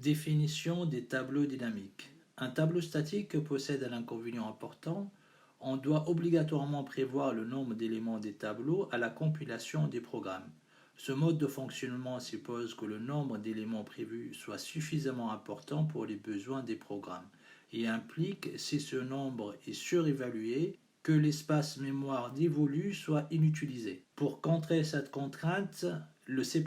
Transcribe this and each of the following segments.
Définition des tableaux dynamiques. Un tableau statique possède un inconvénient important. On doit obligatoirement prévoir le nombre d'éléments des tableaux à la compilation des programmes. Ce mode de fonctionnement suppose que le nombre d'éléments prévus soit suffisamment important pour les besoins des programmes et implique, si ce nombre est surévalué, que l'espace mémoire dévolu soit inutilisé. Pour contrer cette contrainte, le C++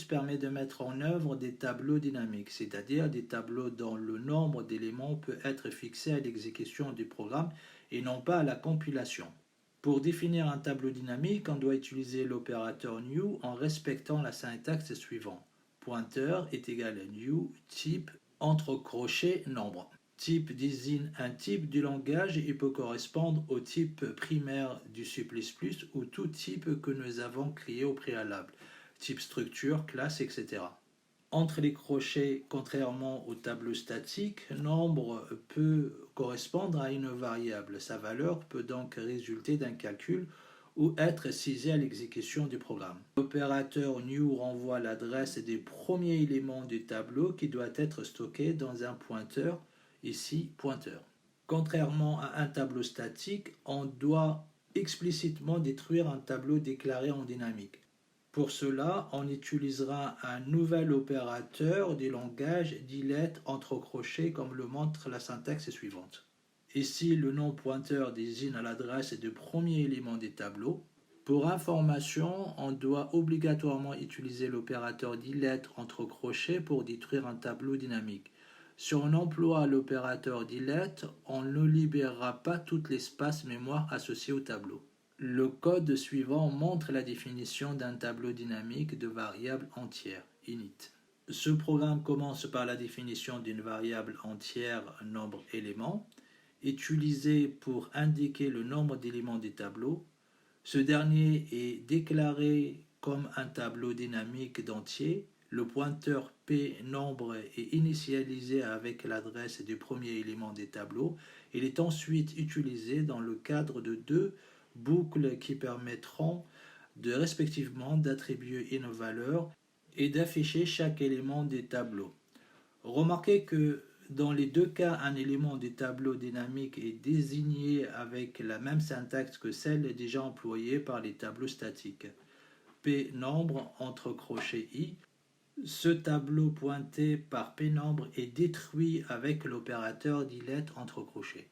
permet de mettre en œuvre des tableaux dynamiques, c'est-à-dire des tableaux dont le nombre d'éléments peut être fixé à l'exécution du programme et non pas à la compilation. Pour définir un tableau dynamique, on doit utiliser l'opérateur new en respectant la syntaxe suivante. Pointeur est égal à new, type, entre crochets, nombre. Type désigne un type du langage et peut correspondre au type primaire du C++ ou tout type que nous avons créé au préalable, type structure, classe, etc. Entre les crochets, contrairement au tableau statique, nombre peut correspondre à une variable. Sa valeur peut donc résulter d'un calcul ou être saisie à l'exécution du programme. L'opérateur new renvoie l'adresse des premiers éléments du tableau qui doit être stocké dans un pointeur, ici pointeur. Contrairement à un tableau statique, on doit explicitement détruire un tableau déclaré en dynamique. Pour cela, on utilisera un nouvel opérateur du langage delete entre crochets comme le montre la syntaxe suivante. Ici, le nom pointeur désigne l'adresse du premier élément des tableaux. Pour information, on doit obligatoirement utiliser l'opérateur delete entre crochets pour détruire un tableau dynamique. Si on emploie l'opérateur delete, on ne libérera pas tout l'espace mémoire associé au tableau. Le code suivant montre la définition d'un tableau dynamique de variable entière, init. Ce programme commence par la définition d'une variable entière nombre éléments, utilisée pour indiquer le nombre d'éléments du tableau. Ce dernier est déclaré comme un tableau dynamique d'entiers. Le pointeur p nombre est initialisé avec l'adresse du premier élément des tableaux. Il est ensuite utilisé dans le cadre de deux boucles qui permettront de respectivement d'attribuer une valeur et d'afficher chaque élément des tableaux. Remarquez que dans les deux cas, un élément du tableau dynamique est désigné avec la même syntaxe que celle déjà employée par les tableaux statiques. P nombre entre crochets i. Ce tableau pointé par p nombre est détruit avec l'opérateur delete entre crochets.